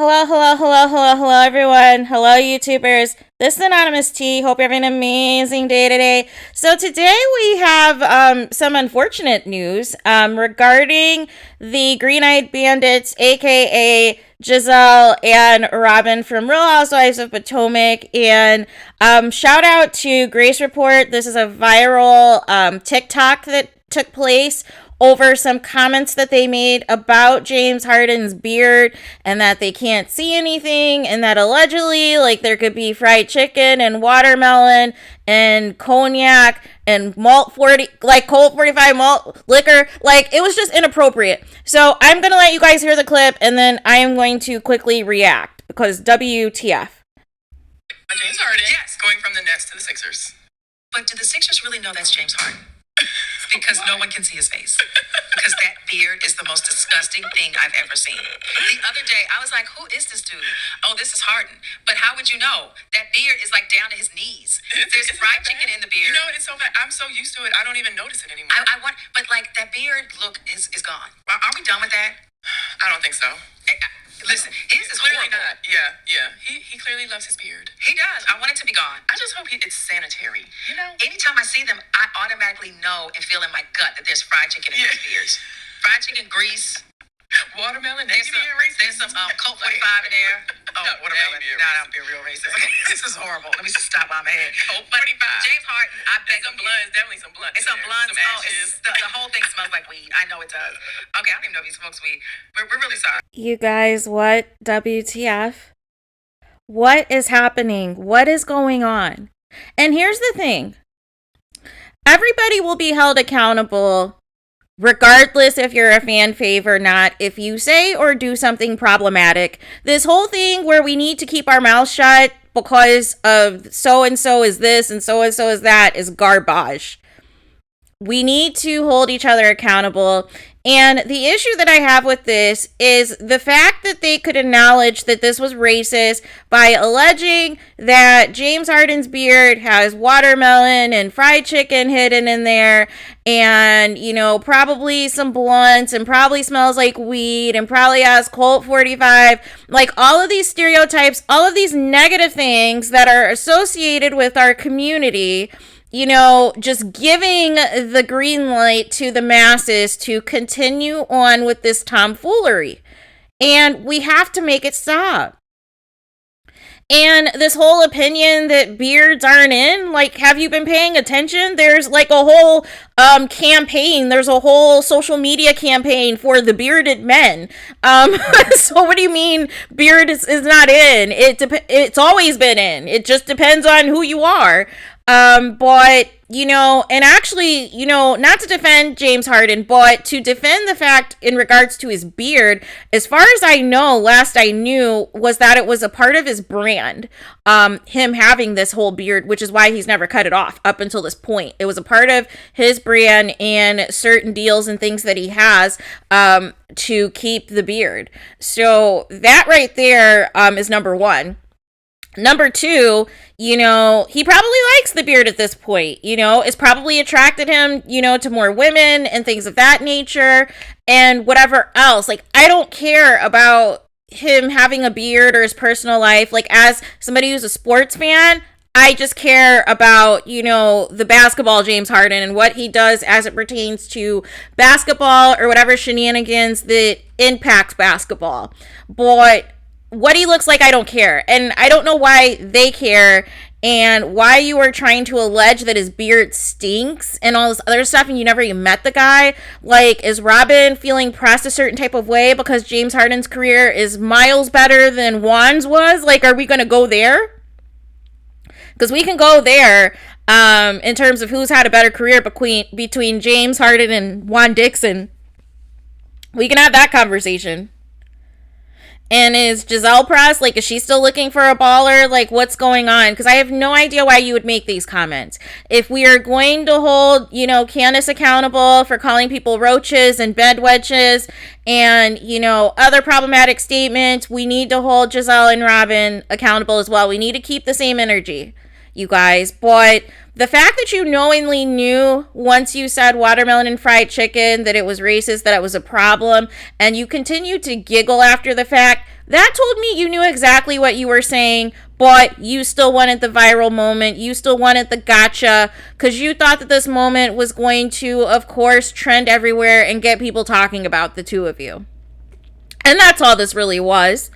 Hello, hello, hello, hello, hello, everyone. Hello, YouTubers. This is Anonymous T. Hope you're having an amazing day today. So today we have some unfortunate news regarding the Green-Eyed Bandits, aka Giselle and Robyn from Real Housewives of Potomac. And shout out to Grace Report. This is a viral TikTok that took place over some comments that they made about James Harden's beard and that they can't see anything, and that allegedly, like, there could be fried chicken and watermelon and cognac and Colt 45 malt liquor. Like, it was just inappropriate. So I'm going to let you guys hear the clip, and then I am going to quickly react because WTF. James Harden, yes, going from the Nets to the Sixers. But do the Sixers really know that's James Harden? Because no one can see his face. Because that beard is the most disgusting thing I've ever seen. The other day, I was like, who is this dude? Oh, this is Harden. But how would you know? That beard is like down to his knees. There's fried chicken in the beard. You know, it's so bad. I'm so used to it, I don't even notice it anymore. But like, that beard look is gone. Are we done with that? I don't think so. Listen, his is Clearly horrible. not. Yeah. He clearly loves his beard. He does. I want it to be gone. I just hope it's sanitary. You know? Anytime I see them, I automatically know and feel in my gut that there's fried chicken in those beards. Fried chicken, grease. Watermelon, There's being racist. some Colt 45 in there. Oh, No, watermelon. being Nah, I'm being real racist. This is horrible. Let me just stop while I'm ahead. Colt But 45. James Harden, I beg Some of you. blunts, definitely some blunts. It's some in there. blunts. Some Oh, ashes. the whole thing smells like weed. I know it does. Okay, I don't even know if he smokes weed. We're really sorry. You guys, what WTF? What is happening? What is going on? And here's the thing. Everybody will be held accountable regardless if you're a fan fave or not, if you say or do something problematic. This whole thing where we need to keep our mouths shut because of so-and-so is this and so-and-so is that is garbage. We need to hold each other accountable. And the issue that I have with this is the fact that they could acknowledge that this was racist by alleging that James Harden's beard has watermelon and fried chicken hidden in there, and, you know, probably some blunts, and probably smells like weed, and probably has Colt 45. Like, all of these stereotypes, all of these negative things that are associated with our community, you know, just giving the green light to the masses to continue on with this tomfoolery. And we have to make it stop. And this whole opinion that beards aren't in, like, have you been paying attention? There's like a whole campaign. There's a whole social media campaign for the bearded men. So what do you mean beard is not in? It's always been in. It just depends on who you are. But, you know, and actually, you know, not to defend James Harden, but to defend the fact in regards to his beard, as far as I know, last I knew was that it was a part of his brand, him having this whole beard, which is why he's never cut it off up until this point. It was a part of his brand and certain deals and things that he has, to keep the beard. So that right there, is number one. Number two, you know, he probably likes the beard at this point. You know, it's probably attracted him, you know, to more women and things of that nature and whatever else. Like, I don't care about him having a beard or his personal life. Like, as somebody who's a sports fan, I just care about, you know, the basketball James Harden and what he does as it pertains to basketball or whatever shenanigans that impacts basketball. But what he looks like, I don't care. And I don't know why they care and why you are trying to allege that his beard stinks and all this other stuff and you never even met the guy. Like, is Robyn feeling pressed a certain type of way because James Harden's career is miles better than Juan's was? Like, are we going to go there? Because we can go there in terms of who's had a better career between James Harden and Juan Dixon. We can have that conversation. And is Giselle pressed? Like, is she still looking for a baller? Like, what's going on? Because I have no idea why you would make these comments. If we are going to hold, you know, Candace accountable for calling people roaches and bed wedges and, you know, other problematic statements, we need to hold Giselle and Robyn accountable as well. We need to keep the same energy, you guys. But the fact that you knowingly knew once you said watermelon and fried chicken that it was racist, that it was a problem, and you continue to giggle after the fact, That told me you knew exactly what you were saying, but you still wanted the viral moment. You still wanted the gotcha because you thought that this moment was going to, of course, trend everywhere and get people talking about the two of you. And that's all this really was.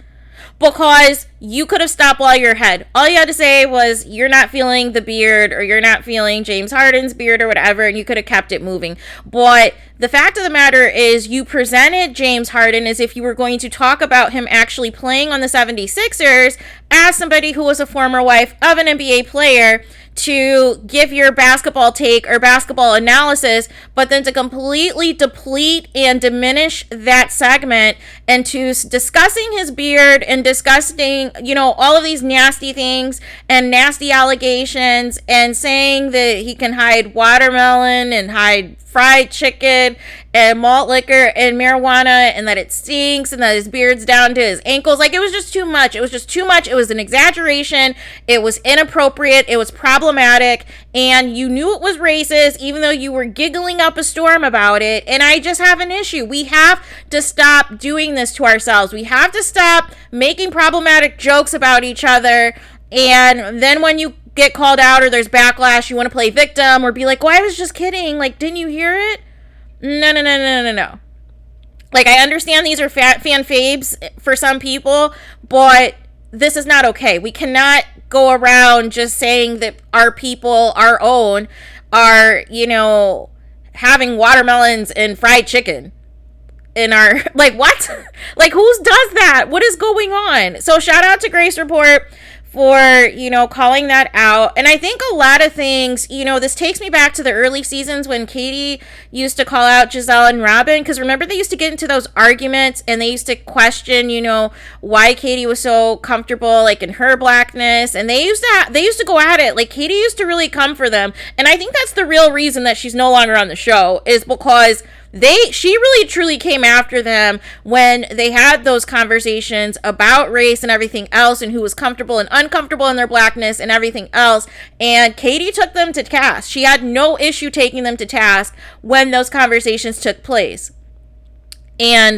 Because you could have stopped while you're ahead. All you had to say was you're not feeling the beard or you're not feeling James Harden's beard or whatever, and you could have kept it moving. But the fact of the matter is you presented James Harden as if you were going to talk about him actually playing on the 76ers as somebody who was a former wife of an NBA player, to give your basketball take or basketball analysis, but then to completely deplete and diminish that segment into discussing his beard and discussing, all of these nasty things and nasty allegations and saying that he can hide watermelon and hide fried chicken and malt liquor and marijuana and that it stinks and that his beard's down to his ankles. Like, it was just too much. It was just too much. It was an exaggeration. It was inappropriate. It was problematic. And you knew it was racist, even though you were giggling up a storm about it. And I just have an issue. We have to stop doing this to ourselves. We have to stop making problematic jokes about each other. And then when you get called out or there's backlash, you want to play victim or be like, well, I was just kidding. Like, didn't you hear it? No. Like, I understand these are fan faves for some people, but this is not okay. We cannot go around just saying that our people, our own, are, having watermelons and fried chicken in our, like, what? Like, who does that? What is going on? So shout out to Grace Report for, calling that out. And I think a lot of things, this takes me back to the early seasons when Katie used to call out Giselle and Robyn, because remember they used to get into those arguments and they used to question, why Katie was so comfortable, like, in her blackness, and they used to go at it. Like, Katie used to really come for them. And I think that's the real reason that she's no longer on the show, is because she really truly came after them when they had those conversations about race and everything else and who was comfortable and uncomfortable in their blackness and everything else. And Katie took them to task. She had no issue taking them to task when those conversations took place. And,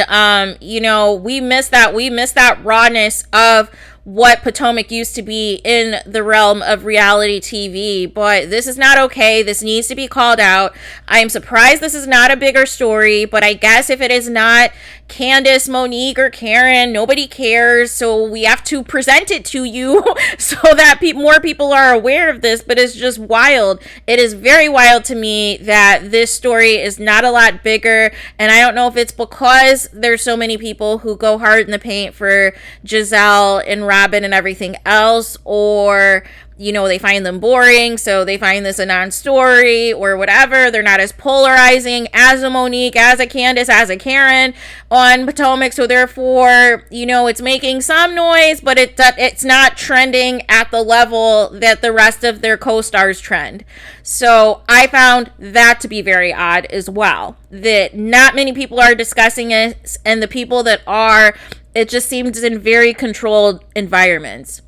we miss that. We miss that rawness of what Potomac used to be in the realm of reality TV, but this is not okay. This needs to be called out. I am surprised this is not a bigger story, but I guess if it is not Candace, Monique, or Karen, nobody cares, so we have to present it to you so that more people are aware of this. But it's just wild. It is very wild to me that this story is not a lot bigger, and I don't know if it's because there's so many people who go hard in the paint for Giselle and Robyn and everything else, or they find them boring, so they find this a non-story or whatever. They're not as polarizing as a Monique, as a Candace, as a Karen on Potomac, so therefore, it's making some noise, but it's not trending at the level that the rest of their co-stars trend. So I found that to be very odd as well, that not many people are discussing it, and the people that are, it just seems in very controlled environments.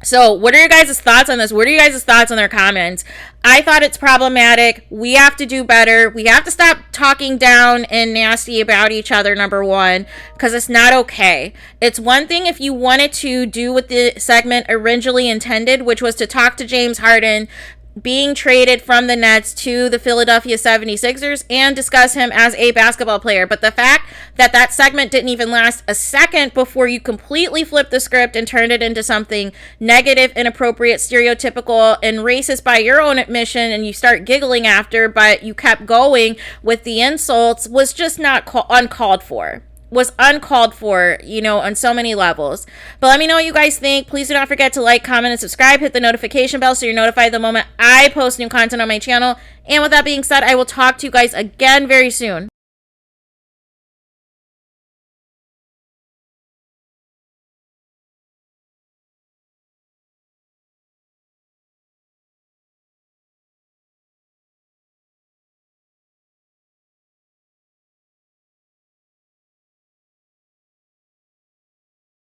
So what are your guys' thoughts on this? What are you guys' thoughts on their comments? I thought it's problematic. We have to do better. We have to stop talking down and nasty about each other, number one, because it's not okay. It's one thing if you wanted to do what the segment originally intended, which was to talk to James Harden being traded from the Nets to the Philadelphia 76ers and discuss him as a basketball player. But the fact that that segment didn't even last a second before you completely flipped the script and turned it into something negative, inappropriate, stereotypical, and racist by your own admission, and you start giggling after, but you kept going with the insults, was just not uncalled for. Was uncalled for, on so many levels. But let me know what you guys think. Please do not forget to like, comment, and subscribe. Hit the notification bell so you're notified the moment I post new content on my channel. And with that being said, I will talk to you guys again very soon.